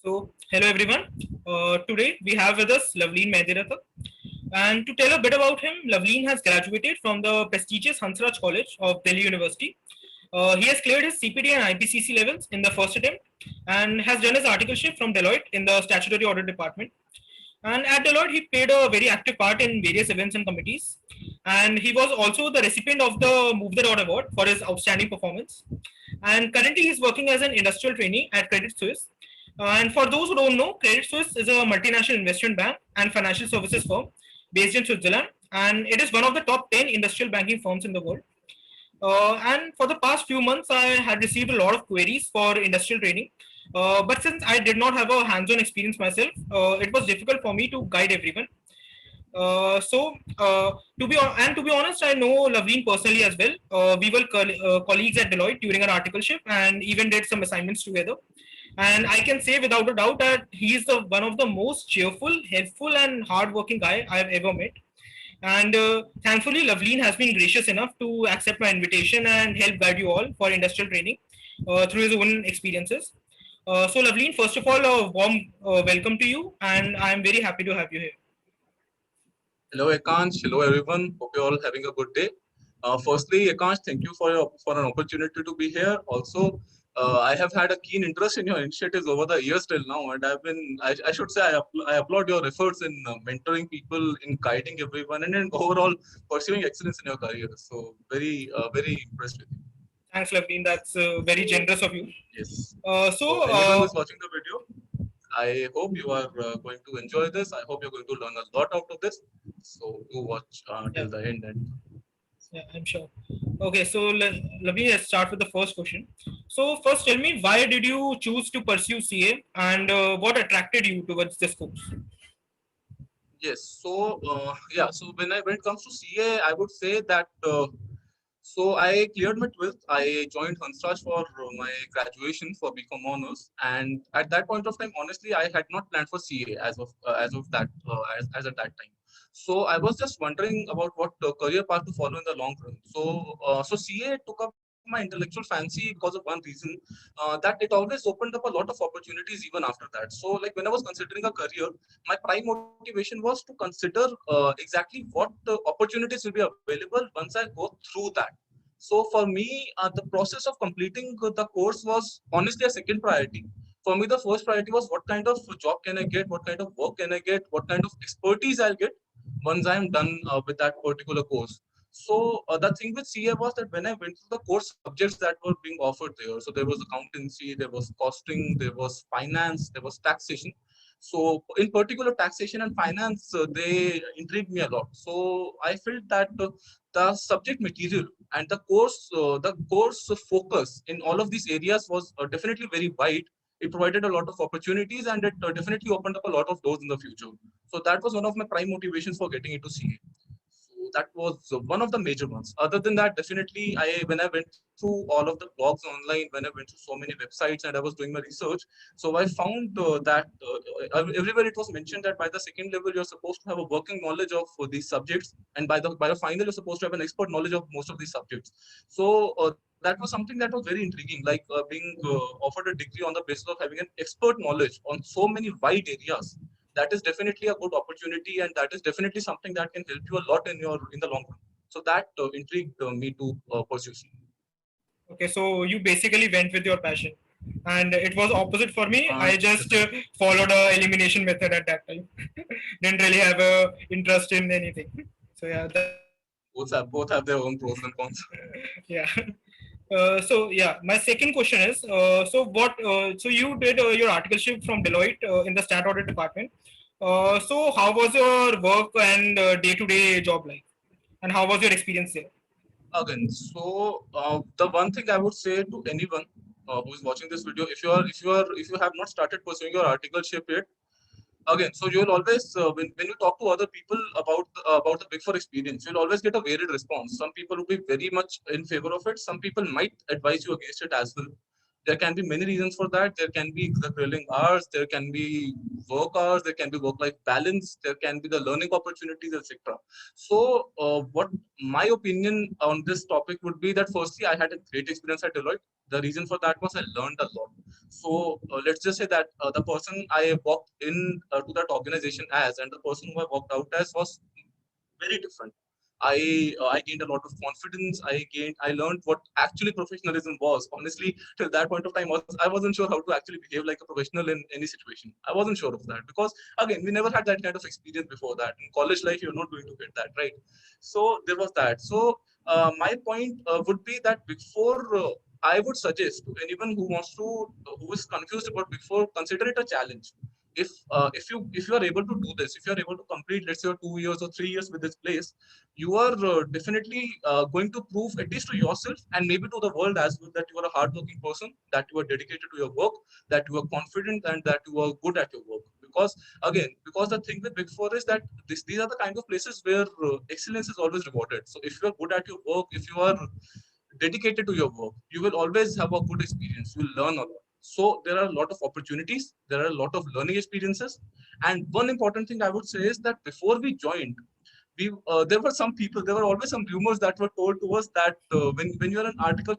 Hello everyone. Today we have with us Lavleen Mediratha. And to tell a bit about him, Lavleen has graduated from the prestigious Hansraj College of Delhi University. He has cleared his CPD and IPCC levels in the first attempt and has done his articleship from Deloitte in the statutory audit department. And at Deloitte, he played a very active part in various events and committees. And he was also the recipient of the Move the Dot Award for his outstanding performance. And currently, he's working as an industrial trainee at Credit Suisse. And for those who don't know, Credit Suisse is a multinational investment bank and financial services firm based in Switzerland. And it is one of the top 10 industrial banking firms in the world. And for the past few months, I had received a lot of queries for industrial training. But since I did not have a hands-on experience myself, it was difficult for me to guide everyone. To be honest, I know Laveen personally as well. We were colleagues at Deloitte during our articleship and even did some assignments together. And I can say without a doubt that he is the one of the most cheerful, helpful, and hardworking guy I've ever met. And thankfully, Lavleen has been gracious enough to accept my invitation and help guide you all for industrial training through his own experiences. Lavleen, first of all, a warm welcome to you, and I'm very happy to have you here. Hello, Ekansh. Hello, everyone. Hope you're all having a good day. Firstly, Ekansh, thank you for an opportunity to be here. Also, I have had a keen interest in your initiatives over the years till now, and I should say, I applaud your efforts in mentoring people, in guiding everyone, and in overall pursuing excellence in your career. So, very impressed with you. Thanks, Lavleen. That's very generous of you. Yes. Uh, So, so, anyone uh, who's watching the video, I hope you are going to enjoy this. I hope you're going to learn a lot out of this. So do watch yeah, till the end. And yeah, I'm sure. Okay, so let me start with the first question. So, first, tell me why did you choose to pursue CA and what attracted you towards this course? yes, so yeah, so when it comes to CA, I would say that so I cleared my 12th. I joined Hansraj for my graduation for BCom honors, and at that point of time, honestly, I had not planned for CA as at that time. So I was just wondering about what career path to follow in the long run. So CA took up my intellectual fancy because of one reason, that it always opened up a lot of opportunities even after that. So like when I was considering a career, my prime motivation was to consider exactly what opportunities will be available once I go through that. So for me, the process of completing the course was honestly a second priority. For me, the first priority was what kind of job can I get, what kind of work can I get, what kind of expertise I'll get once I am done with that particular course. So the thing with CA was that when I went through the core subjects that were being offered there, so there was accountancy, there was costing, there was finance, there was taxation. So in particular, taxation and finance, they intrigued me a lot. So I felt that the subject material and the course focus in all of these areas was definitely very wide. It provided a lot of opportunities, and it definitely opened up a lot of doors in the future. So that was one of my prime motivations for getting into CA. So that was one of the major ones. Other than that, definitely, when I went through all of the blogs online, when I went through so many websites, and I was doing my research, so I found that everywhere it was mentioned that by the second level you're supposed to have a working knowledge of these subjects, and by the final you're supposed to have an expert knowledge of most of these subjects. So that was something that was very intriguing, like being offered a degree on the basis of having an expert knowledge on so many wide areas. That is definitely a good opportunity, and that is definitely something that can help you a lot in the long run. So that intrigued me to pursue C. Okay, so you basically went with your passion, and it was opposite for me. I just Definitely. followed a elimination method at that time. Didn't really have a interest in anything. So yeah, Both have their own pros and cons. yeah. So my second question is, so you did your articleship from Deloitte in the stat audit department. So how was your work and day-to-day job like, and how was your experience there? Again, so the one thing I would say to anyone who is watching this video, if you have not started pursuing your articleship yet, again, so you'll always when you talk to other people about the big four experience, you'll always get a varied response. Some people will be very much in favor of it, some people might advise you against it as well. There can be many reasons for that. There can be the grilling hours, there can be work hours, there can be work-life balance, there can be the learning opportunities, etc. So, what my opinion on this topic would be that firstly, I had a great experience at Deloitte. The reason for that was I learned a lot. So, let's just say that the person I walked in to that organization as, and the person who I walked out as was very different. I gained a lot of confidence. I learned what actually professionalism was. Honestly, till that point of time, I wasn't sure how to actually behave like a professional in any situation. I wasn't sure of that because again, we never had that kind of experience before that. In college life, you're not going to get that, right? So there was that. So my point would be that before. I would suggest to anyone who wants to, who is confused about Big Four, consider it a challenge. If you are able to do this, if you are able to complete, let's say, 2 years or 3 years with this place, you are definitely going to prove at least to yourself and maybe to the world as well that you are a hardworking person, that you are dedicated to your work, that you are confident, and that you are good at your work. Because again, because the thing with Big Four is that these are the kind of places where excellence is always rewarded. So if you are good at your work, if you are dedicated to your work, you will always have a good experience. You will learn a lot. So there are a lot of opportunities. There are a lot of learning experiences. And one important thing I would say is that before we joined, there were some people. There were always some rumors that were told to us that when you are an article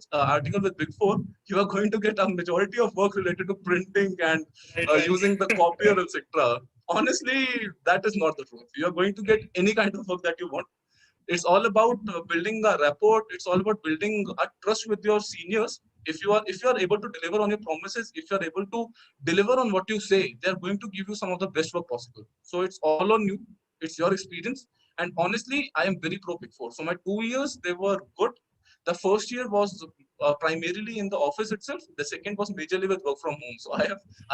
with Big Four, you are going to get a majority of work related to printing and Right, right. using the copier, etc. Honestly, that is not the truth. You are going to get any kind of work that you want. It's all about building a rapport. It's all about building a trust with your seniors. If you are able to deliver on your promises, if you are able to deliver on what you say, they're going to give you some of the best work possible. So it's all on you. It's your experience. And honestly, I am very pro Big Four. So my 2 years, they were good. The first year was primarily in the office itself. The second was majorly with work from home. So I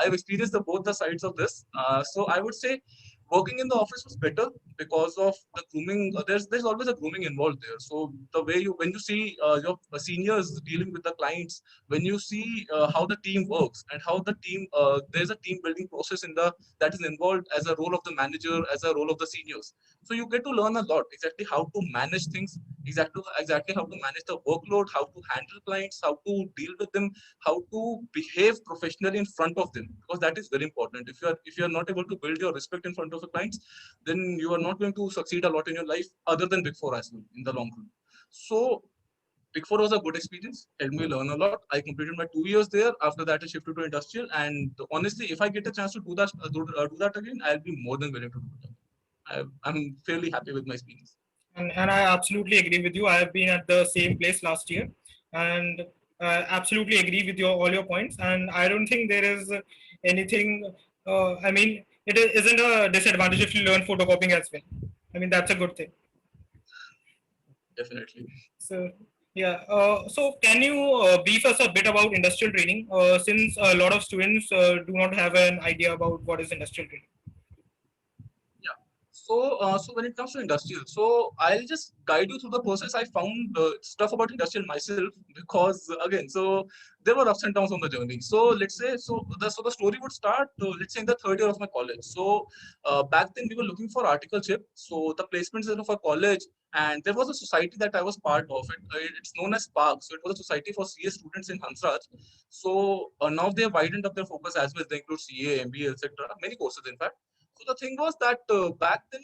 have experienced both the sides of this. So I would say working in the office was better because of the grooming. There's always a grooming involved there. So the way you when you see your seniors dealing with the clients, when you see how the team works and how the team there's a team building process in the that is involved as a role of the manager, as a role of the seniors. So you get to learn a lot exactly how to manage things, exactly how to manage the workload, how to handle clients, how to deal with them, how to behave professionally in front of them, because that is very important. If you are not able to build your respect in front of the clients, then you are not going to succeed a lot in your life other than Big Four as well in the long run. So Big Four was a good experience, helped me learn a lot. I completed my 2 years there. After that, I shifted to industrial. And honestly, if I get a chance to do that again, I'll be more than willing to do it. I'm fairly happy with my experience. And I absolutely agree with you. I have been at the same place last year, and absolutely agree with all your points. And I don't think there is anything. I mean, isn't a disadvantage if you learn photocopying as well. I mean, that's a good thing. Definitely. So yeah. So can you brief us a bit about industrial training? Since a lot of students do not have an idea about what is industrial training. Yeah. So when it comes to industrial, so I'll just guide you through the process. I found stuff about industrial myself because again, so there were ups and downs on the journey. So let's say, so the story would start, let's say in the third year of my college. So back then we were looking for articleship. So the placements of a college, and there was a society that I was part of. It's known as Spark. So it was a society for CA students in Hansraj. So now they have widened up their focus as well. They include CA, MBA, etc. Many courses, in fact. So the thing was that back then,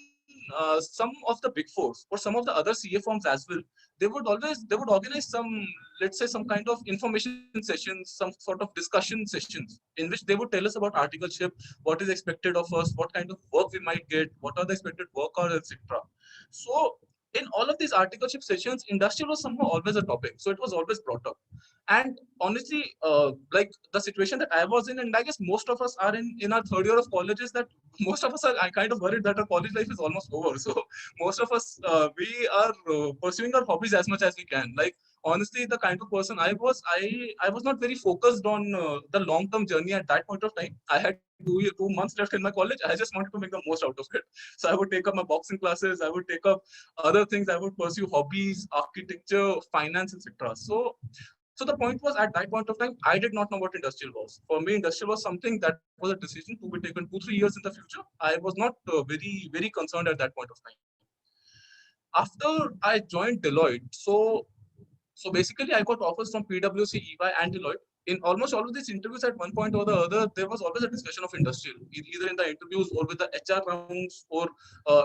some of the Big Fours or some of the other CA firms as well, they would organize some, let's say, some kind of information sessions, some sort of discussion sessions in which they would tell us about articleship, what is expected of us, what kind of work we might get, what are the expected work hours, etc. So in all of these articleship sessions, industrial was somehow always a topic. So it was always brought up. And honestly, like the situation that I was in, and I guess most of us are in our third year of college, is that most of us are kind of worried that our college life is almost over. So most of us, we are pursuing our hobbies as much as we can. Like honestly, the kind of person I was not very focused on the long term journey at that point of time. I had 2 months left in my college. I just wanted to make the most out of it. So I would take up my boxing classes. I would take up other things. I would pursue hobbies, architecture, finance, etc. So the point was, at that point of time, I did not know what industrial was. For me, industrial was something that was a decision to be taken 2-3 years in the future. I was not very concerned at that point of time. After I joined Deloitte, so basically I got offers from PwC, EY, and Deloitte. in almost all of these interviews, at one point or the other, there was always a discussion of industrial, either in the interviews or with the HR rounds, or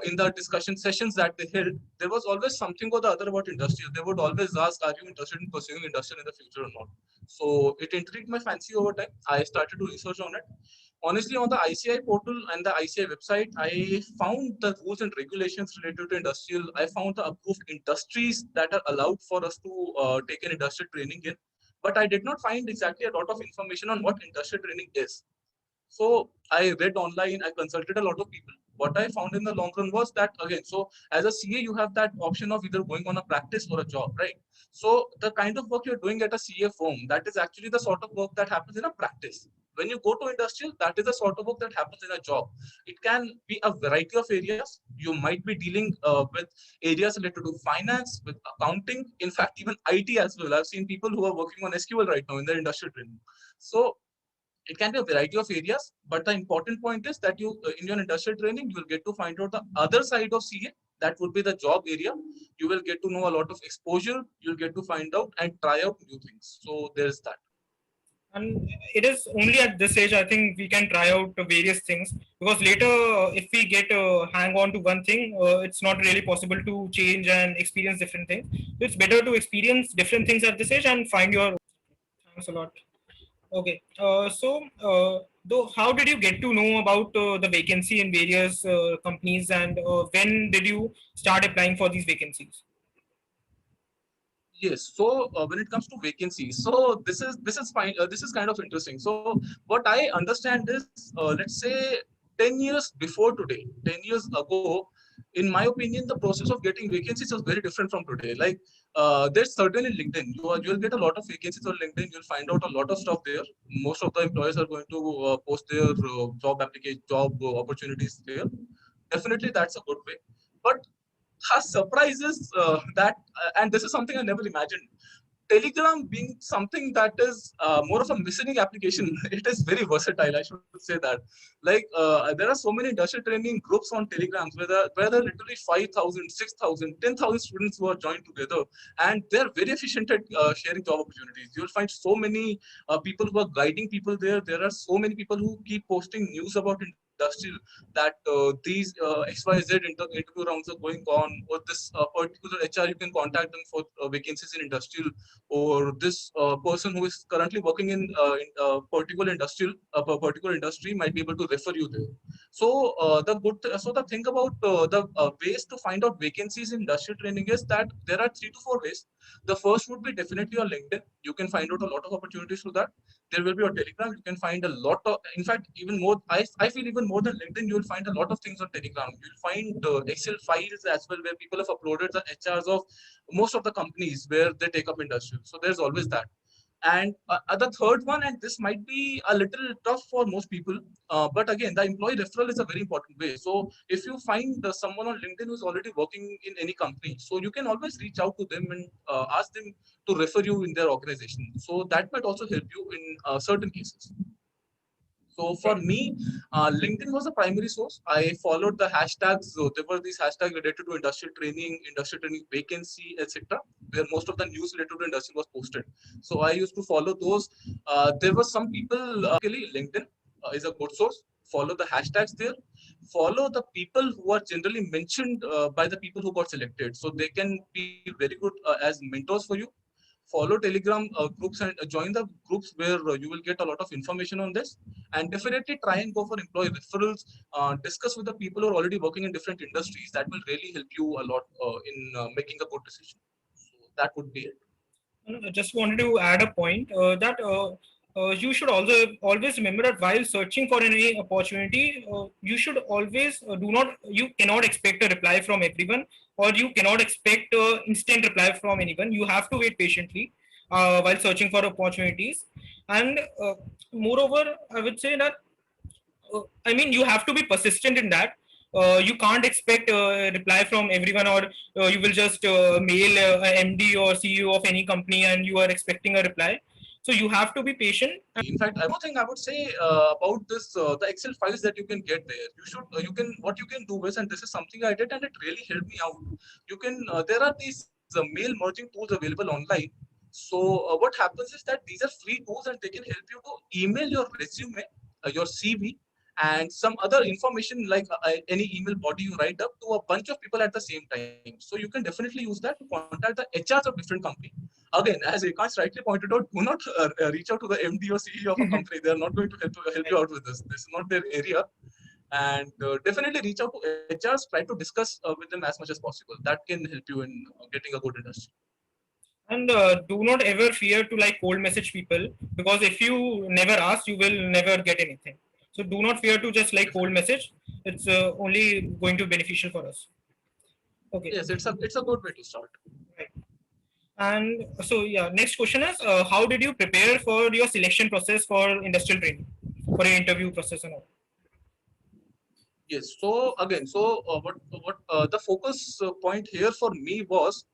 in the discussion sessions that they held. There was always something or the other about industrial. They would always ask, "Are you interested in pursuing industrial in the future or not?" So it intrigued my fancy over time. I started to research on it. Honestly, on the ICI portal and the ICI website, I found the rules and regulations related to industrial. I found the approved industries that are allowed for us to take an industrial training in, but I did not find exactly a lot of information on what industrial training is. So I read online, I consulted a lot of people. What I found in the long run was that, again, so as a CA, you have that option of either going on a practice or a job, right? So the kind of work you're doing at a CA firm, that is actually the sort of work that happens in a practice. When you go to industrial, that is the sort of work that happens in a job. It can be a variety of areas. You might be dealing with areas related to finance, with accounting, in fact, even IT as well. I've seen people who are working on SQL right now in their industrial training. So it can be a variety of areas, but the important point is that you, in your industrial training, you will get to find out the other side of CA. That would be the job area. You will get to know a lot of exposure. You'll get to find out and try out new things. So there's that. And it is only at this age I think we can try out various things, because later if we get hang on to one thing, it's not really possible to change and experience different things. So it's better to experience different things at this age and find your. Thanks a lot. Okay, though, how did you get to know about the vacancy in various companies, and when did you start applying for these vacancies? Yes. So when it comes to vacancies, so this is fine. This is kind of interesting. So what I understand is, let's say 10 years before today, 10 years ago, in my opinion, the process of getting vacancies was very different from today. Like there's certainly LinkedIn. You'll get a lot of vacancies on LinkedIn. You'll find out a lot of stuff there. Most of the employers are going to post their job application, job opportunities there. Definitely, that's a good way. But has surprises that, and this is something I never imagined. Telegram being something that is more of a messaging application, it is very versatile. I should say that. Like there are so many industrial training groups on Telegrams where there are literally 5,000, 6,000, 10,000 students who are joined together, and they're very efficient at sharing job opportunities. You'll find so many people who are guiding people there. There are so many people who keep posting news about industrial, that these XYZ interview rounds are going on, or this particular HR, you can contact them for vacancies in industrial, or this person who is currently working in particular industry might be able to refer you there. So so the thing about the ways to find out vacancies in industrial training is that there are 3 to 4 ways. The first would be definitely on LinkedIn. You can find out a lot of opportunities through that. There will be on Telegram. You can find a lot of, in fact, even more. I feel even more than LinkedIn, you will find a lot of things on Telegram. You'll find Excel files as well, where people have uploaded the HRs of most of the companies where they take up industrial. So there's always that. And the third one, and this might be a little tough for most people, but again, the employee referral is a very important way. So if you find someone on LinkedIn who's already working in any company, so you can always reach out to them and ask them to refer you in their organization. So that might also help you in certain cases. So for me, LinkedIn was the primary source. I followed the hashtags. So there were these hashtags related to industrial training vacancy, etc., where most of the news related to industry was posted. So I used to follow those. There were some people, LinkedIn is a good source. Follow the hashtags there. Follow the people who are generally mentioned by the people who got selected. So they can be very good as mentors for you. Follow Telegram groups and join the groups where you will get a lot of information on this, and definitely try and go for employee referrals. Discuss with the people who are already working in different industries. That will really help you a lot in making a good decision. So that would be it. I just wanted to add a point that you should also always remember that while searching for any opportunity, you should always you cannot expect a reply from everyone, or you cannot expect instant reply from anyone. You have to wait patiently while searching for opportunities, and moreover, I would say that I mean, you have to be persistent in that. You can't expect a reply from everyone, or you will just mail a MD or CEO of any company and you are expecting a reply. So you have to be patient. In fact, one more thing I would say about this, the Excel files that you can get there. You can, what you can do is, and this is something I did and it really helped me out. You can, there are these mail merging tools available online, So what happens is that these are free tools and they can help you to email your resume, your CV, and some other information like any email body you write up to a bunch of people at the same time. So you can definitely use that to contact the HRs of different company. Again, as Ekans rightly pointed out, do not reach out to the MD or CEO of a company. They are not going to help you out with this. This is not their area. And definitely reach out to HRs. Try to discuss with them as much as possible. That can help you in getting a good industry. And do not ever fear to like cold message people, because if you never ask, you will never get anything. So do not fear to just like cold Definitely. message. It's only going to be beneficial for us. Okay. Yes, it's a good way to start. Right. And so yeah, next question is how did you prepare for your selection process for industrial training, for your interview process and all? Yes. So again, what the focus point here for me was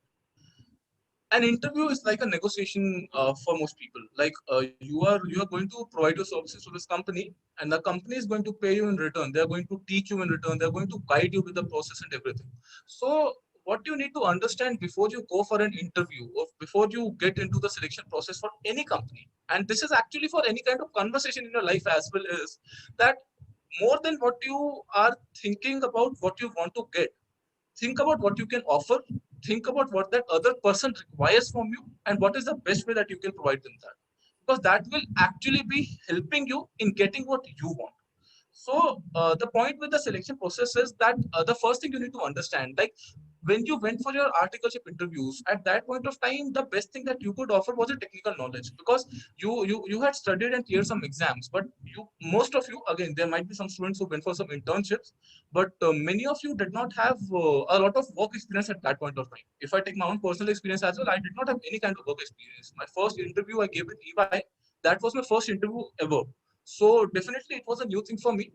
an interview is like a negotiation for most people. Like you are going to provide your services to this company, and the company is going to pay you in return. They are going to teach you in return. They are going to guide you with the process and everything. So what you need to understand before you go for an interview or before you get into the selection process for any company, and this is actually for any kind of conversation in your life as well, is that more than what you are thinking about what you want to get, think about what you can offer, think about what that other person requires from you, and what is the best way that you can provide them that, because that will actually be helping you in getting what you want. So the point with the selection process is that the first thing you need to understand, like when you went for your articleship interviews, at that point of time, the best thing that you could offer was a technical knowledge, because you had studied and cleared some exams, but you most of you, again, there might be some students who went for some internships, but many of you did not have a lot of work experience at that point of time. If I take my own personal experience as well, I did not have any kind of work experience. My first interview I gave with EY, that was my first interview ever. So definitely it was a new thing for me.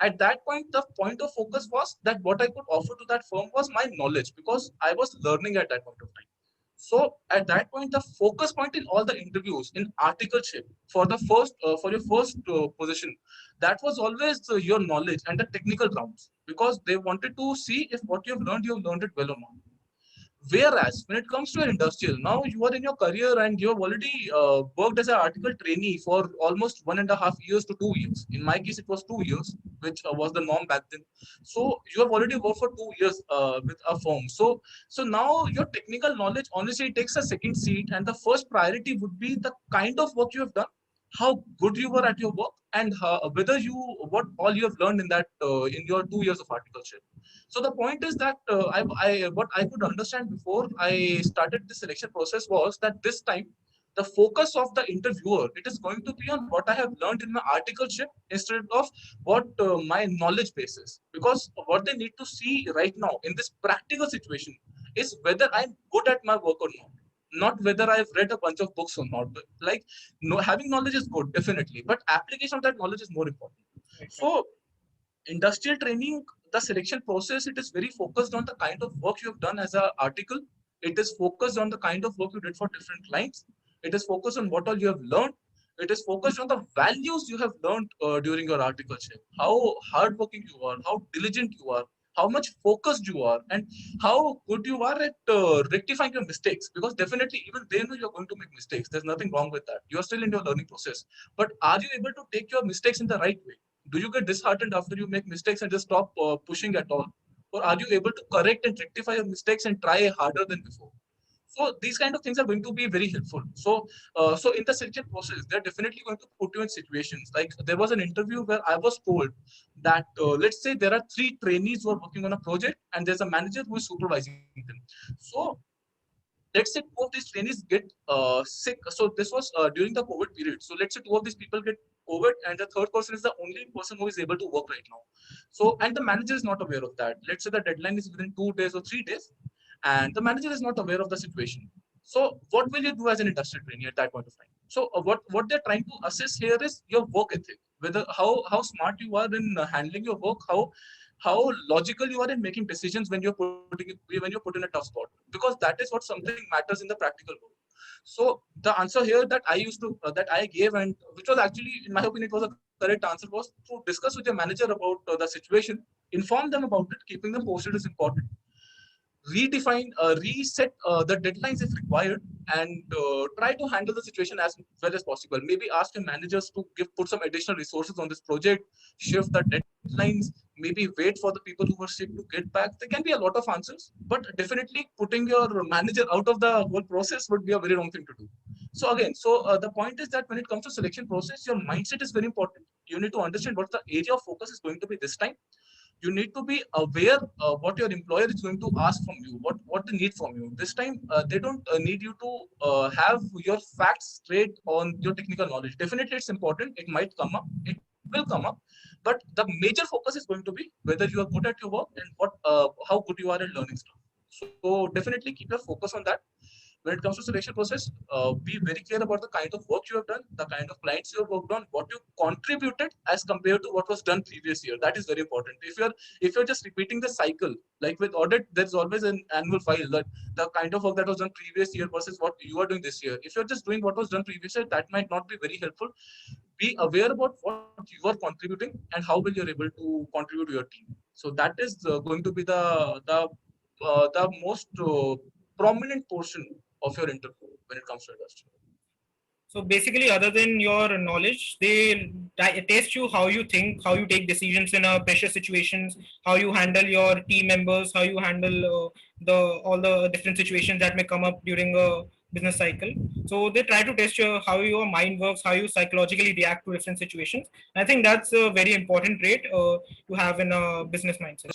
At that point, the point of focus was that what I could offer to that firm was my knowledge, because I was learning at that point of time. So at that point, the focus point in all the interviews in articleship for the first for your first position, that was always your knowledge and the technical rounds, because they wanted to see if what you have learned it well or not. Whereas when it comes to an industrial, now you are in your career and you have already worked as an article trainee for almost 1.5 years to 2 years. In my case, it was 2 years, which was the norm back then. So you have already worked for 2 years with a firm. So now your technical knowledge honestly takes a second seat, and the first priority would be the kind of work you have done, how good you were at your work, and whether you what all you have learned in that in your 2 years of articleship. So the point is that what I could understand before I started the selection process was that this time the focus of the interviewer, it is going to be on what I have learned in my articleship instead of what my knowledge base is. Because what they need to see right now in this practical situation is whether I'm good at my work or not whether I've read a bunch of books or not. But like, no, having knowledge is good, definitely, but application of that knowledge is more important. Right, right. So industrial training, the selection process, it is very focused on the kind of work you have done as an article. It is focused on the kind of work you did for different clients. It is focused on what all you have learned. It is focused on the values you have learned during your articleship, how hardworking you are, how diligent you are, how much focused you are, and how good you are at rectifying your mistakes, because definitely even they know you're going to make mistakes. There's nothing wrong with that. You're still in your learning process, but are you able to take your mistakes in the right way? Do you get disheartened after you make mistakes and just stop pushing at all, or are you able to correct and rectify your mistakes and try harder than before? So these kind of things are going to be very helpful. So in the selection process, they're definitely going to put you in situations like there was an interview where I was told that let's say there are 3 trainees who are working on a project and there's a manager who is supervising them. So let's say 2 of these trainees get sick. So this was during the COVID period. So let's say 2 of these people get COVID, and the third person is the only person who is able to work right now. So, and the manager is not aware of that. Let's say the deadline is within 2 days or 3 days, and the manager is not aware of the situation. So, what will you do as an industrial trainee at that point of time? So, what they're trying to assess here is your work ethic, whether how smart you are in handling your work, how logical you are in making decisions when you're put in a tough spot, because that is what something matters in the practical world. So the answer here that I used to that I gave, and which was actually in my opinion it was a correct answer, was to discuss with your manager about the situation, inform them about it, keeping them posted is important, redefine reset the deadlines if required, and try to handle the situation as well as possible. Maybe ask your managers to put some additional resources on this project, shift the deadlines, maybe wait for the people who were sick to get back. There can be a lot of answers, but definitely putting your manager out of the whole process would be a very wrong thing to do. So again, the point is that when it comes to selection process, your mindset is very important. You need to understand what the area of focus is going to be this time. You need to be aware what your employer is going to ask from you, what they need from you. This time, they don't need you to have your facts straight on your technical knowledge. Definitely, it's important. It might come up. It will come up. But the major focus is going to be whether you are good at your work and how good you are at learning stuff. So definitely keep your focus on that. When it comes to selection process, be very clear about the kind of work you have done, the kind of clients you have worked on, what you contributed as compared to what was done previous year. That is very important. If you're just repeating the cycle, like with audit, there's always an annual file that the kind of work that was done previous year versus what you are doing this year. If you're just doing what was done previous year, that might not be very helpful. Be aware about what you are contributing and how will you're able to contribute to your team. So that is going to be the most prominent portion of your interview when it comes to industry. So basically, other than your knowledge, they test you how you think, how you take decisions in pressure situations, how you handle your team members, how you handle the all the different situations that may come up during a business cycle. So they try to test your how your mind works, how you psychologically react to different situations. I think that's a very important trait to have in a business mindset.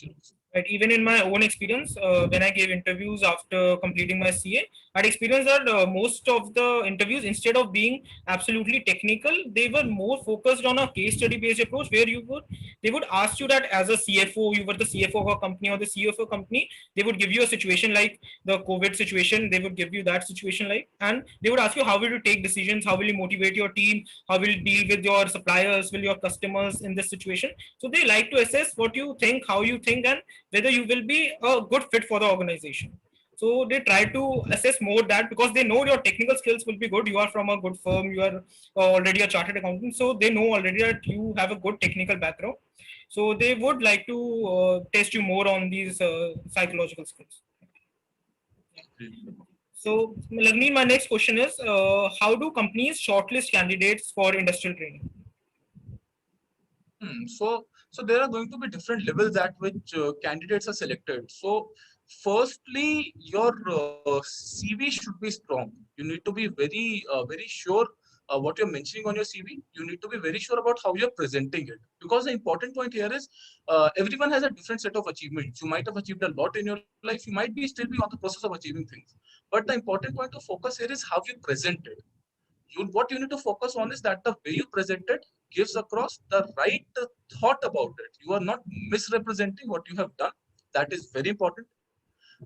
Right. Even in my own experience, when I gave interviews after completing my CA, I'd experienced that most of the interviews, instead of being absolutely technical, they were more focused on a case study based approach where they would ask you that as a CFO, you were the CFO of a company or the CEO of a company, they would give you a situation like the COVID situation, they would give you that situation like, and they would ask you how will you take decisions, how will you motivate your team, how will you deal with your suppliers, will your customers in this situation. So they like to assess what you think, how you think, and whether you will be a good fit for the organization. So they try to assess more that because they know your technical skills will be good. You are from a good firm. You are already a chartered accountant, so they know already that you have a good technical background. So they would like to test you more on these psychological skills. So, Lagni, my next question is: how do companies shortlist candidates for industrial training? So there are going to be different levels at which candidates are selected. So firstly, your CV should be strong. You need to be very sure what you're mentioning on your CV. You need to be very sure about how you're presenting it. Because the important point here is everyone has a different set of achievements. You might have achieved a lot in your life. You might be still be on the process of achieving things. But the important point to focus here is how you present it. What you need to focus on is that the way you present it gives across the right thought about it. You are not misrepresenting what you have done. That is very important.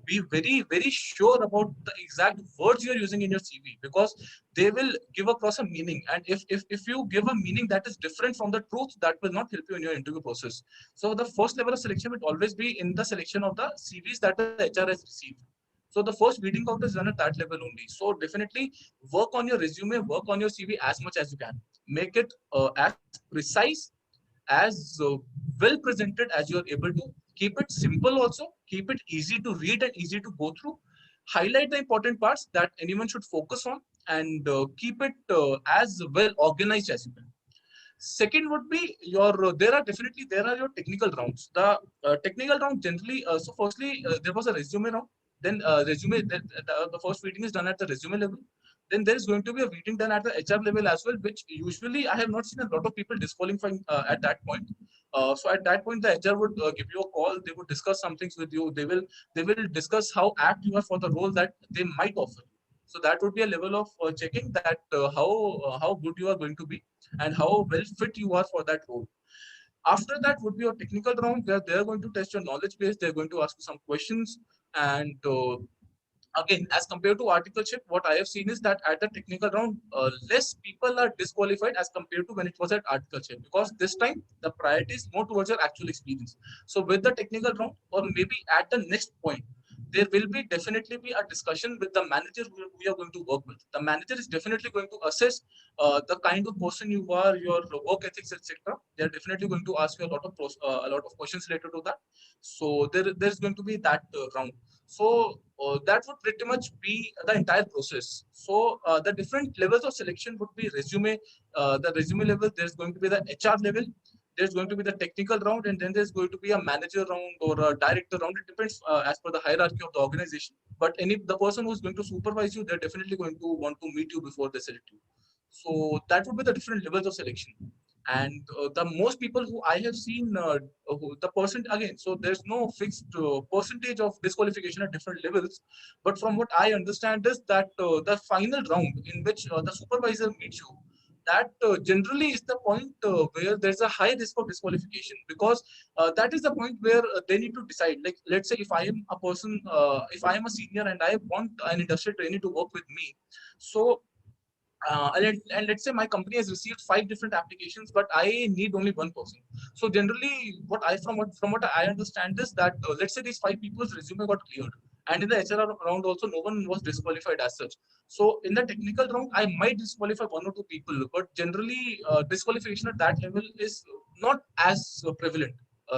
Be very sure about the exact words you're using in your CV, because they will give across a meaning. And if you give a meaning that is different from the truth, that will not help you in your interview process. So the first level of selection will always be in the selection of the CVs that the HR has received. So the first weeding out is done at that level only. So definitely work on your resume, work on your CV as much as you can. Make it as precise, as well presented as you're able to. Keep it simple also. Keep it easy to read and easy to go through. Highlight the important parts that anyone should focus on, and keep it as well organized as you can. Second would be there are your technical rounds. The technical round generally, so firstly, there was a resume round. Then the first reading is done at the resume level. Then there is going to be a reading done at the HR level as well, which usually I have not seen a lot of people disqualifying at that point. So at that point, the HR would give you a call. They would discuss some things with you. They will discuss how apt you are for the role that they might offer. So that would be a level of checking that how good you are going to be and how well fit you are for that role. After that would be your technical round, where they're going to test your knowledge base. They're going to ask you some questions, and again, as compared to articleship, what I have seen is that at the technical round, less people are disqualified as compared to when it was at articleship, because this time the priority is more towards your actual experience. So with the technical round, or maybe at the next point, there will be definitely be a discussion with the manager who you are going to work with. The manager is definitely going to assess the kind of person you are, your work ethics, etc. They are definitely going to ask you a lot of questions related to that. So there's going to be that round. So that would pretty much be the entire process. So the different levels of selection would be resume. The resume level, there's going to be the HR level, there's going to be the technical round, and then there's going to be a manager round or a director round. It depends as per the hierarchy of the organization. But the person who's going to supervise you, they're definitely going to want to meet you before they select you. So that would be the different levels of selection. And the most people who I have seen, the percent again, so there's no fixed percentage of disqualification at different levels. But from what I understand is that the final round in which the supervisor meets you, that generally is the point where there's a high risk of disqualification, because that is the point where they need to decide. Like, let's say if I am a person, if I am a senior and I want an industrial trainee to work with me, so and let's say my company has received 5 different applications, but I need only one person. So generally, from what I understand is that let's say these 5 people's resume got cleared, and in the HR round also no one was disqualified as such. So in the technical round, I might disqualify 1 or 2 people, but generally disqualification at that level is not as prevalent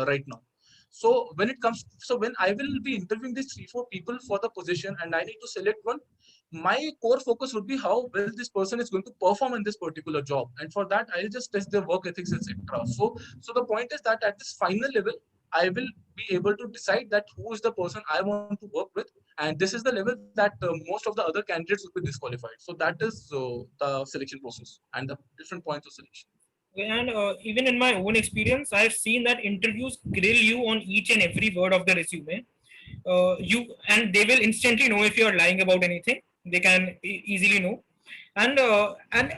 right now. So when I will be interviewing these 3-4 people for the position, and I need to select one, my core focus would be how well this person is going to perform in this particular job, and for that I'll just test their work ethics, etc. So the point is that at this final level, I will be able to decide that who is the person I want to work with, and this is the level that most of the other candidates would be disqualified. So that is the selection process and the different points of selection. And even in my own experience, I've seen that interviews grill you on each and every word of the resume. And they will instantly know if you are lying about anything. They can easily know. And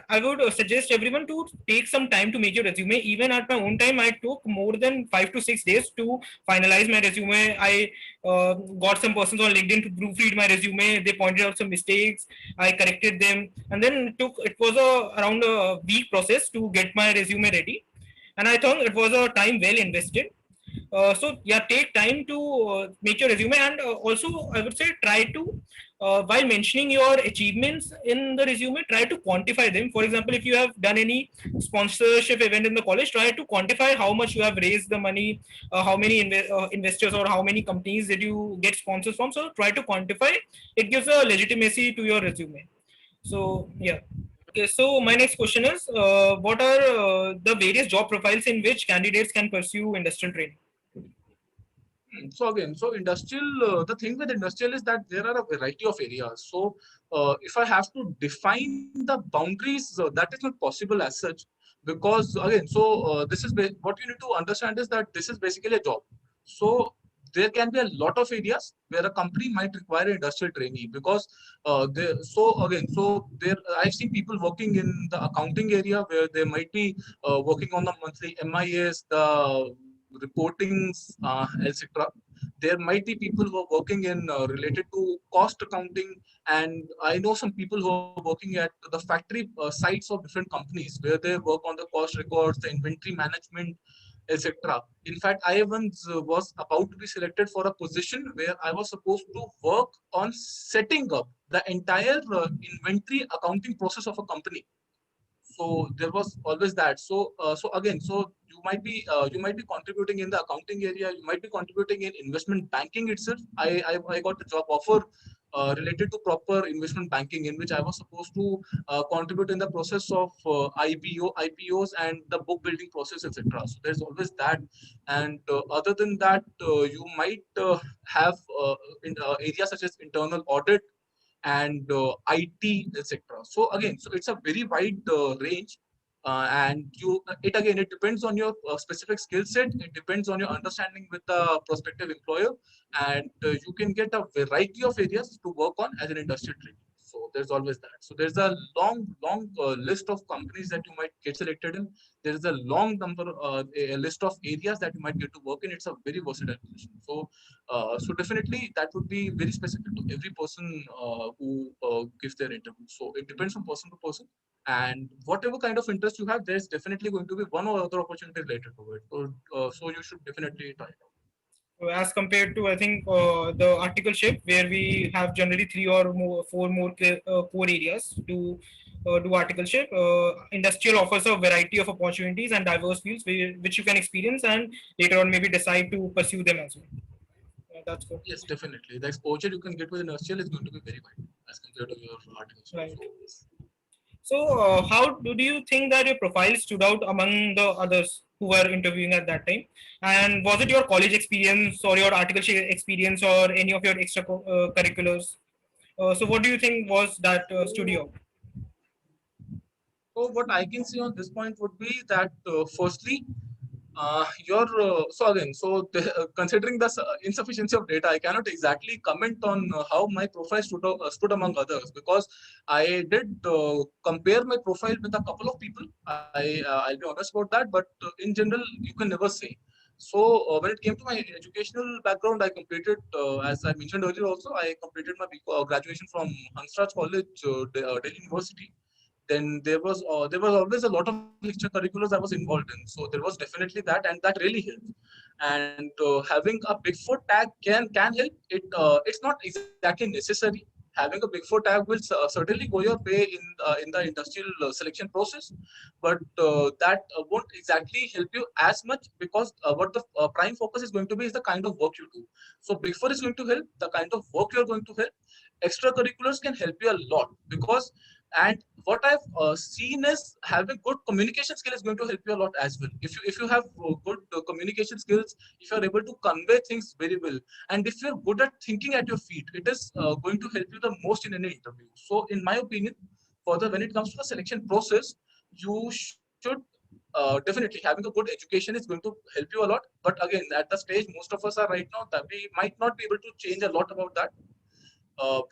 I would suggest everyone to take some time to make your resume. Even at my own time, I took more than 5 to 6 days to finalize my resume. I got some persons on LinkedIn to proofread my resume. They pointed out some mistakes. I corrected them, and then it was around a week process to get my resume ready. And I thought it was a time well invested. So yeah, take time to make your resume, and also I would say try to while mentioning your achievements in the resume, try to quantify them. For example, if you have done any sponsorship event in the college, try to quantify how much you have raised the money, how many investors or how many companies did you get sponsors from. So try to quantify. It gives a legitimacy to your resume. So yeah. Okay, so my next question is, what are the various job profiles in which candidates can pursue industrial training? So again, so industrial, the thing with industrial is that there are a variety of areas. So if I have to define the boundaries, that is not possible as such, because again, so what you need to understand is that this is basically a job. So there can be a lot of areas where a company might require an industrial trainee, because there I've seen people working in the accounting area where they might be working on the monthly MIS, the reportings, etc. There might be people who are working in related to cost accounting, and I know some people who are working at the factory sites of different companies where they work on the cost records, the inventory management, etc. In fact, I once was about to be selected for a position where I was supposed to work on setting up the entire inventory accounting process of a company. So there was always that. So again, so you might be contributing in the accounting area, you might be contributing in investment banking itself. I got a job offer related to proper investment banking, in which I was supposed to contribute in the process of IPOs and the book building process, etc. So there's always that. And other than that, you might have in areas such as internal audit and IT, etc. So again, so it's a very wide range, and it depends on your specific skill set. It depends on your understanding with the prospective employer, and you can get a variety of areas to work on as an industrial trainee. So there's always that. So there's a long list of companies that you might get selected in. There is a long number, a list of areas that you might get to work in. It's a very versatile position. So definitely that would be very specific to every person who gives their interview. So it depends from person to person, and whatever kind of interest you have, there's definitely going to be one or other opportunity related to it. So you should definitely try it out. As compared to, I think, the articleship, where we have generally three or more, four more core areas to do articleship. Industrial offers a variety of opportunities and diverse fields which you can experience and later on maybe decide to pursue them as well. That's good. Yes, definitely. The exposure you can get with an STL is going to be very wide as compared to your articles. Right. So, yes. So, how do you think that your profile stood out among the others who were interviewing at that time? And was it your college experience or your article experience or any of your extra curriculars? So, what do you think was that studio? So what I can say on this point would be that firstly, your so again, considering the insufficiency of data, I cannot exactly comment on how my profile stood among others, because I did compare my profile with a couple of people. I'll be honest about that, but in general, you can never say. So when it came to my educational background, I completed, as I mentioned earlier, also I completed my graduation from Hansraj College, Delhi University. Then there was always a lot of extracurriculars I was involved in. So there was definitely that, and that really helped. And having a Big Four tag can help. It's not exactly necessary. Having a Big Four tag will certainly go your way in the industrial selection process, but that won't exactly help you as much, because what the prime focus is going to be is the kind of work you do. So Big Four is going to help the kind of work you're going to help. Extracurriculars can help you a lot, because and what I've seen is having good communication skill is going to help you a lot as well. If you have good communication skills, if you're able to convey things very well, and if you're good at thinking at your feet, it is going to help you the most in any interview. So in my opinion, further when it comes to the selection process, you should definitely having a good education is going to help you a lot. But again, at the stage most of us are right now, that we might not be able to change a lot about that.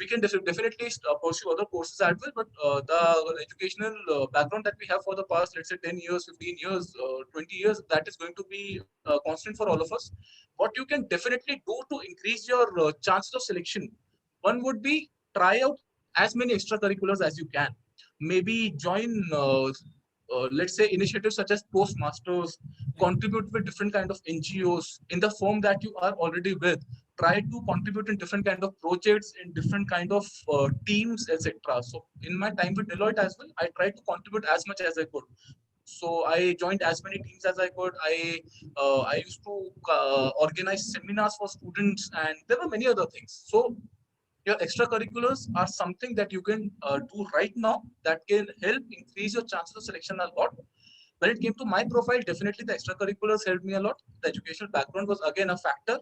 We can definitely pursue other courses as well, but the educational background that we have for the past, let's say, 10 years, 15 years, 20 years, that is going to be constant for all of us. What you can definitely do to increase your chances of selection, one would be try out as many extracurriculars as you can. Maybe join, let's say, initiatives such as Postmasters, contribute with different kind of NGOs in the firm that you are already with, try to contribute in different kind of projects, in different kind of teams, etc. So in my time with Deloitte as well, I tried to contribute as much as I could. So I joined as many teams as I could. I used to organize seminars for students, and there were many other things. So your extracurriculars are something that you can do right now that can help increase your chances of selection a lot. When it came to my profile, definitely the extracurriculars helped me a lot. The educational background was again a factor.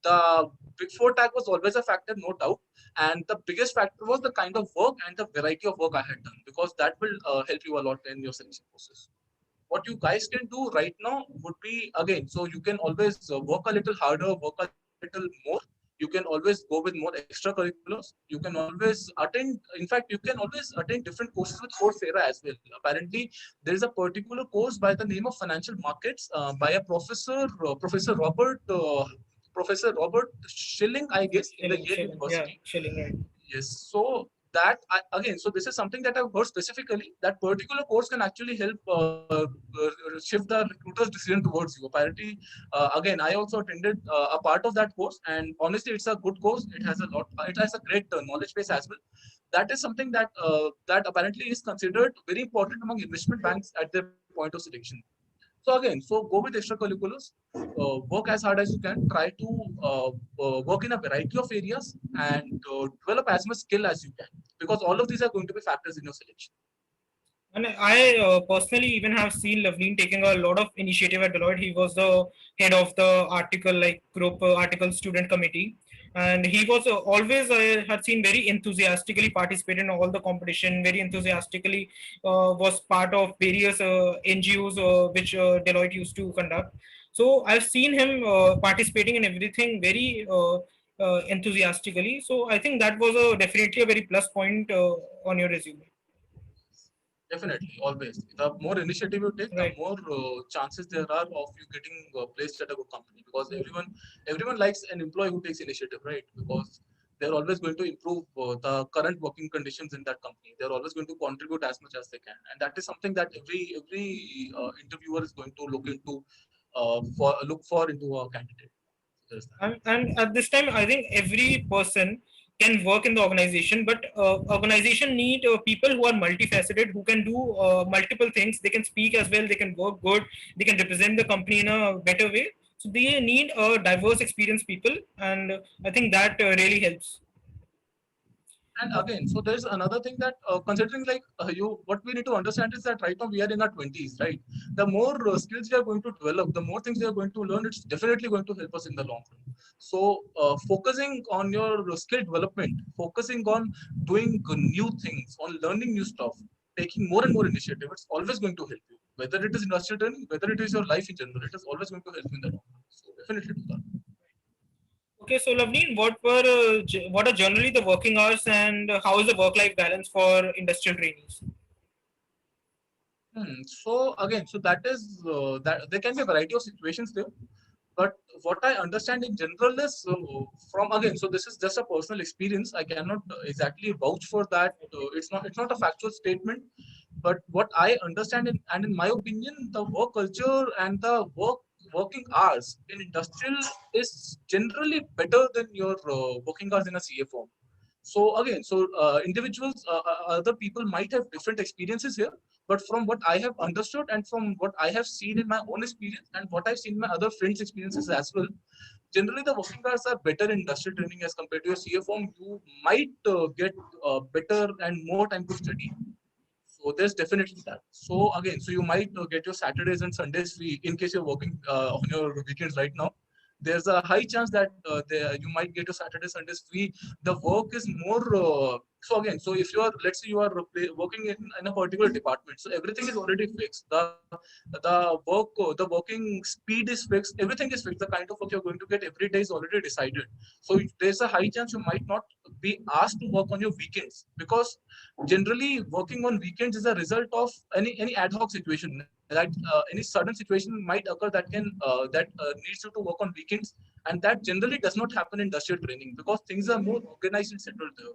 The Big Four tag was always a factor, no doubt. And the biggest factor was the kind of work and the variety of work I had done, because that will help you a lot in your selection process. What you guys can do right now would be, again, so you can always work a little harder, work a little more. You can always go with more extracurriculars. You can always attend, in fact, you can always attend different courses with Coursera as well. Apparently, there is a particular course by the name of financial markets by a Professor Robert Schilling, I guess, in the Yale Yeah, University. Schilling, right. Yes. So that again, so this is something that I've heard specifically. That particular course can actually help shift the recruiter's decision towards you. Apparently, again, I also attended a part of that course, and honestly, it's a good course. It has a lot. It has a great knowledge base as well. That is something that apparently is considered very important among investment banks at their point of selection. So again, so go with extracurriculars, work as hard as you can, try to work in a variety of areas, and develop as much skill as you can, because all of these are going to be factors in your selection. And I personally even have seen Loveleen taking a lot of initiative at Deloitte. He was the head of the article, like group article student committee, and he was always had seen very enthusiastically participate in all the competition. Very enthusiastically was part of various NGOs which Deloitte used to conduct. So I've seen him participating in everything very enthusiastically. So I think that was definitely a very plus point on your resume. Definitely, always. The more initiative you take, the Right. more chances there are of you getting placed at a good company. Because everyone likes an employee who takes initiative, right? Because they're always going to improve the current working conditions in that company. They're always going to contribute as much as they can, and that is something that every interviewer is going to look for into a candidate. So there's that. And at this time, I think every person can work in the organization, but organization need people who are multifaceted, who can do multiple things. They can speak as well, they can work good, they can represent the company in a better way. So they need diverse experienced people, and I think that really helps. And again, so there's another thing that considering like what we need to understand is that right now we are in our 20s, right? The more skills we are going to develop, the more things we are going to learn, it's definitely going to help us in the long run. So focusing on your skill development, focusing on doing new things, on learning new stuff, taking more and more initiative, it's always going to help you. Whether it is industrial training, whether it is your life in general, it is always going to help you in the long run. So definitely do that. Okay, so Lavleen, what are generally the working hours, and how is the work-life balance for industrial trainees? So again, so that is that there can be a variety of situations there. But what I understand in general is from again, so this is just a personal experience. I cannot exactly vouch for that. It's not a factual statement. But what I understand and in my opinion, the work culture and the working hours in industrial is generally better than your working hours in a CA firm. So again, so individuals, other people might have different experiences here, but from what I have understood and from what I have seen in my own experience and what I've seen in my other friends' experiences as well, generally the working hours are better in industrial training as compared to a CA form. You might get better and more time to study. So there's definitely that. So again, so you might get your Saturdays and Sundays free in case you're working on your weekends right now. There's a high chance that you might get your Saturday, Sundays free. The work is more. So again, so if you are, let's say you are working in a particular department, so everything is already fixed. The working speed is fixed. Everything is fixed. The kind of work you're going to get every day is already decided. So there's a high chance you might not be asked to work on your weekends because generally working on weekends is a result of any ad hoc situation that any sudden situation might occur that can needs you to work on weekends, and that generally does not happen in industrial training because things are more organized and settled there.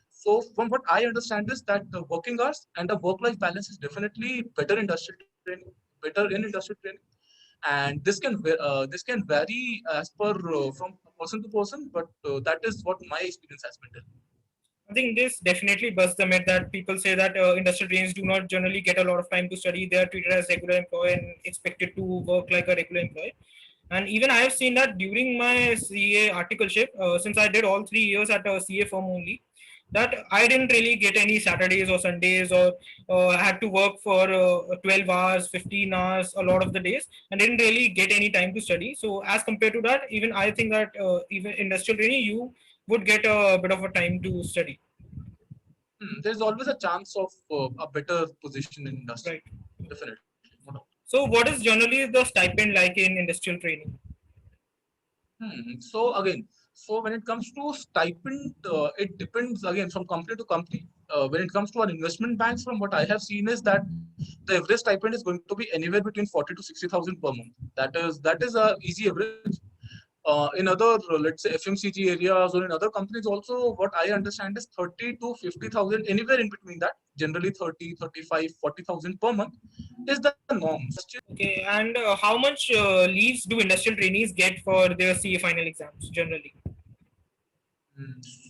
So from what I understand is that the working hours and the work life balance is definitely better industrial training, better in industrial training, and this can vary as per from person to person, but that is what my experience has been. I think this definitely busts the myth that people say that industrial trainees do not generally get a lot of time to study. They are treated as regular employee and expected to work like a regular employee. And even I have seen that during my CA articleship, since I did all 3 years at a CA firm only, that I didn't really get any Saturdays or Sundays, or had to work for 12 hours, 15 hours, a lot of the days, and didn't really get any time to study. So as compared to that, even I think that even industrial training, you would get a bit of a time to study. There's always a chance of a better position in industry. Right. Definitely. No doubt. So what is generally the stipend like in industrial training? So again, so when it comes to stipend, it depends again from company to company. When it comes to our investment banks, from what I have seen is that the average stipend is going to be anywhere between 40 to 60,000 per month. That is a easy average. In other, let's say FMCG areas or in other companies also, what I understand is 30 to 50,000, anywhere in between that, generally 30, 35, 40,000 per month is the norm. Okay, and how much leaves do industrial trainees get for their CA final exams generally?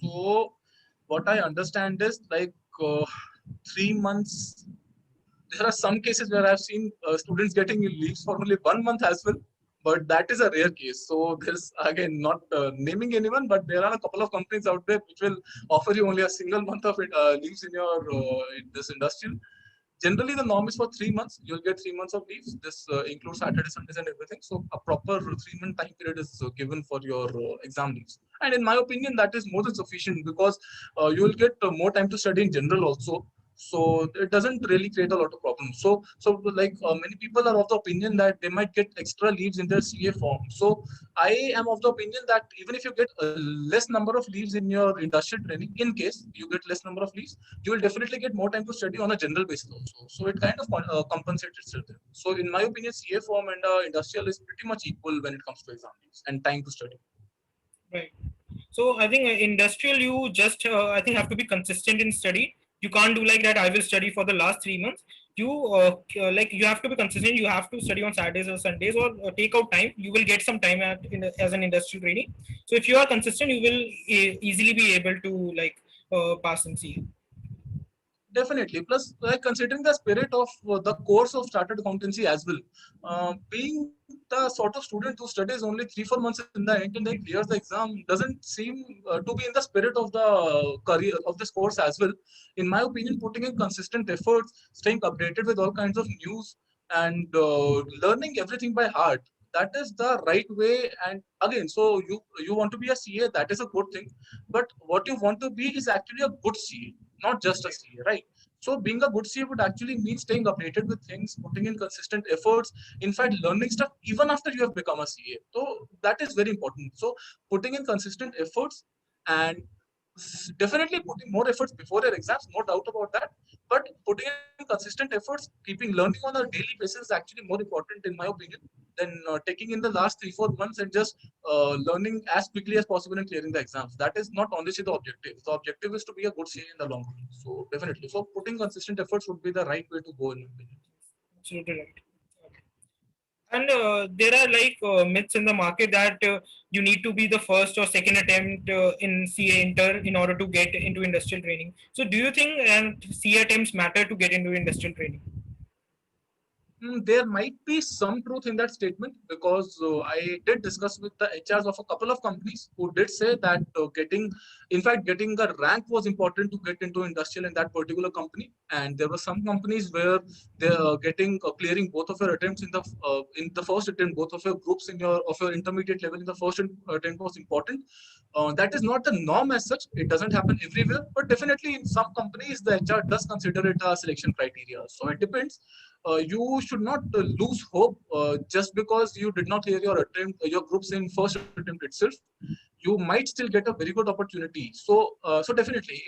So what I understand is like 3 months. There are some cases where I've seen students getting leaves for only 1 month as well, but that is a rare case. So there's again not naming anyone, but there are a couple of companies out there which will offer you only a single month of leaves in your in this industrial. Generally, the norm is for 3 months. You'll get 3 months of leaves. This includes Saturday, Sundays, and everything. So a proper 3 month time period is given for your exam leaves. And in my opinion, that is more than sufficient because you will get more time to study in general also. So it doesn't really create a lot of problems. So like many people are of the opinion that they might get extra leaves in their CA form. So I am of the opinion that even if you get a less number of leaves in your industrial training, in case you get less number of leaves, you will definitely get more time to study on a general basis also. So it kind of compensates itself there. So in my opinion, CA form and industrial is pretty much equal when it comes to exam leaves and time to study. Right. So I think industrial, you just I think have to be consistent in study. You can't do like that. I will study for the last 3 months. You like you have to be consistent. You have to study on Saturdays or Sundays, or take out time. You will get some time as an industrial training. So if you are consistent, you will easily be able to like pass and see. Definitely. Plus, like considering the spirit of the course of started accountancy as well, being the sort of student who studies only 3-4 months in the end and then clears the exam doesn't seem to be in the spirit of the career of this course as well. In my opinion, putting in consistent efforts, staying updated with all kinds of news, and learning everything by heart. That is the right way. And again, so you want to be a CA, that is a good thing. But what you want to be is actually a good CA, not just a CA, right? So being a good CA would actually mean staying updated with things, putting in consistent efforts, in fact, learning stuff even after you have become a CA. So that is very important. So putting in consistent efforts and definitely putting more efforts before your exams, no doubt about that. But putting in consistent efforts, keeping learning on a daily basis is actually more important, in my opinion, than taking in the last 3-4 months and just learning as quickly as possible and clearing the exams. That is not honestly the objective. The objective is to be a good CA in the long run. So definitely, so putting consistent efforts would be the right way to go, in my opinion. Absolutely right. Okay. And there are like myths in the market that you need to be the first or second attempt in CA inter in order to get into industrial training. So do you think CA attempts matter to get into industrial training? There might be some truth in that statement because I did discuss with the HRs of a couple of companies who did say that in fact, getting a rank was important to get into industrial in that particular company. And there were some companies where they're getting clearing both of your attempts in the first attempt, both of your groups in your of your intermediate level in the first attempt was important. That is not the norm as such. It doesn't happen everywhere, but definitely in some companies the HR does consider it a selection criteria. So it depends. You should not lose hope just because you did not clear your groups in first attempt itself. You might still get a very good opportunity. So definitely,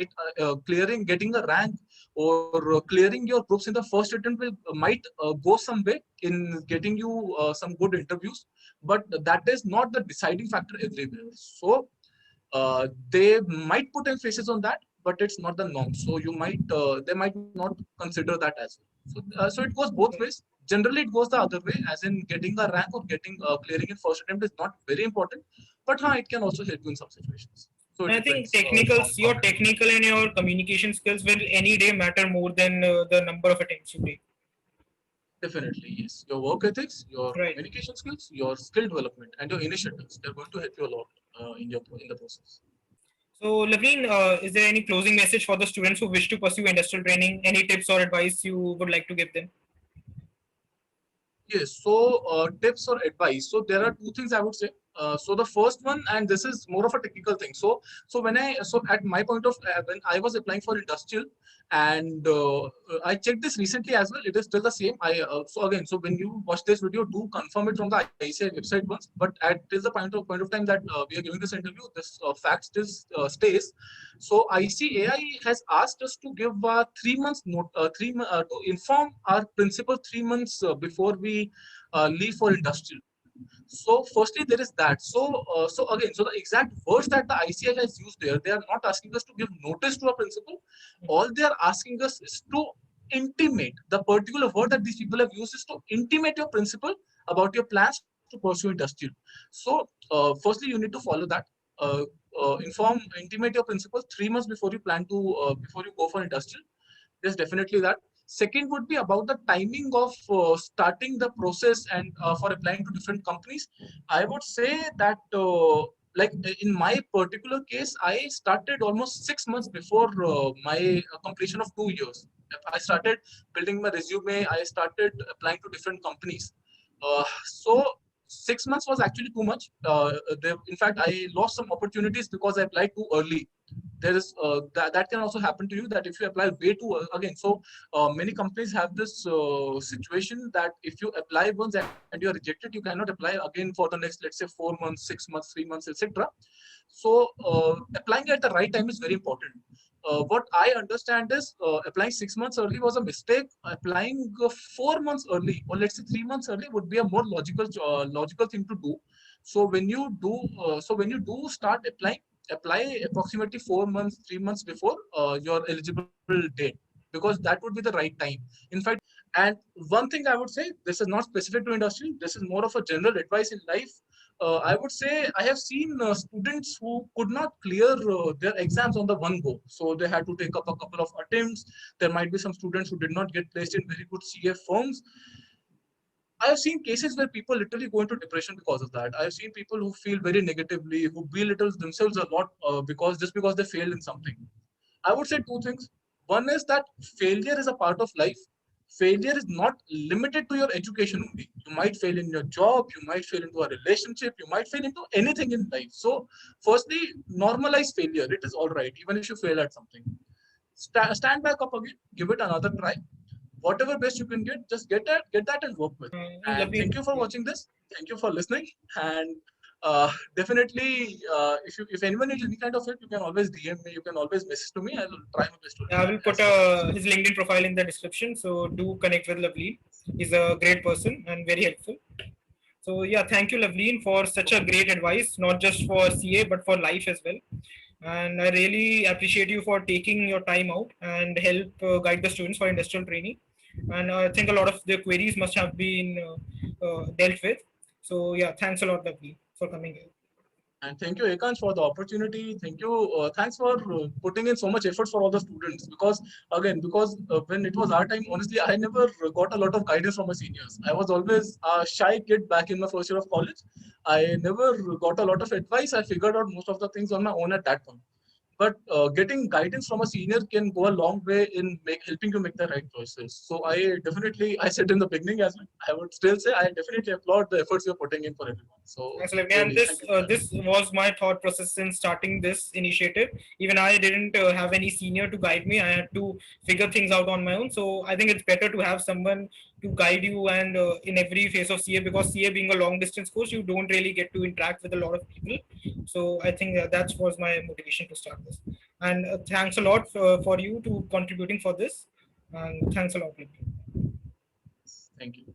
getting a rank or clearing your groups in the first attempt will might go some way in getting you some good interviews, but that is not the deciding factor everywhere. So they might put emphasis on that, but it's not the norm. So they might not consider that as well. So it goes both ways. Generally, it goes the other way, as in getting a rank or getting clearing in first attempt is not very important, but it can also help you in some situations. So it And I think depends from your company to company. technical and your communication skills will any day matter more than the number of attempts you take. Definitely, yes. Your work ethics, your Right. communication skills, your skill development, and your initiatives, they're going to help you a lot in the process. So, Laveen, is there any closing message for the students who wish to pursue industrial training? Any tips or advice you would like to give them? Yes, so tips or advice. So there are two things I would say. So the first one, and this is more of a technical thing. So at my point of when I was applying for industrial, and I checked this recently as well. It is still the same. So when you watch this video, do confirm it from the ICI website once. But at till the point of time that we are giving this interview, this fact still stays. So ICAI has asked us to give 3 months note, to inform our principal 3 months before we leave for industrial. So firstly, there is that. So again, so the exact words that the ICI has used there, they are not asking us to give notice to a principal. All they are asking us is to intimate. The particular word that these people have used is to intimate your principal about your plans to pursue industrial. So firstly, you need to follow that. Uh, Intimate your principal 3 months before you plan to before you go for industrial. There's definitely that. Second would be about the timing of starting the process and for applying to different companies. I would say that like in my particular case, I started almost 6 months before my completion of 2 years. I started building my resume. I started applying to different companies. So 6 months was actually too much. In fact, I lost some opportunities because I applied too early. There is that can also happen to you, that if you apply way too again. So many companies have this situation that if you apply once and you are rejected, you cannot apply again for the next, let's say, 4 months, 6 months, 3 months, etc. So applying at the right time is very important. What I understand is applying 6 months early was a mistake. Applying 4 months early, or let's say 3 months early, would be a more logical thing to do. So when you do start applying, apply approximately 4 months, 3 months before your eligible date, because that would be the right time. In fact, and one thing I would say, this is not specific to industry. This is more of a general advice in life. I would say I have seen students who could not clear their exams on the one go. So they had to take up a couple of attempts. There might be some students who did not get placed in very good CA firms. I have seen cases where people literally go into depression because of that. I have seen people who feel very negatively, who belittle themselves a lot because they failed in something. I would say two things. One is that failure is a part of life. Failure is not limited to your education only. You might fail in your job, you might fail into a relationship, you might fail into anything in life. So, firstly, normalize failure. It is all right, even if you fail at something. Stand back up again, give it another try. Whatever best you can get, just get that and work with. And Lovely. thank you for watching this. Thank you for listening. And definitely, if anyone needs any kind of help, you can always DM me. You can always message to me. I will try my best to I will reply put as much as his LinkedIn profile in the description. So do connect with Lavleen. He's a great person and very helpful. So yeah, thank you, Lavleen, for such a great advice, not just for CA but for life as well. And I really appreciate you for taking your time out and help guide the students for industrial training. And I think a lot of their queries must have been dealt with. So yeah, thanks a lot, Lavleen, for coming here. And thank you, Ekans, for the opportunity. Thank you. Thanks for putting in so much effort for all the students. Because when it was our time, honestly, I never got a lot of guidance from my seniors. I was always a shy kid back in my first year of college. I never got a lot of advice. I figured out most of the things on my own at that point. But getting guidance from a senior can go a long way in helping you make the right choices. So I said in the beginning as well, I would still say I definitely applaud the efforts you're putting in for everyone. So Excellent. And really, this thank you for that. this was my thought process in starting this initiative. Even I didn't have any senior to guide me. I had to figure things out on my own. So I think it's better to have someone to guide you and in every phase of CA, because CA being a long distance course, you don't really get to interact with a lot of people. So I think that was my motivation to start this. And thanks a lot for you to contributing for this. And thanks a lot. Thank you.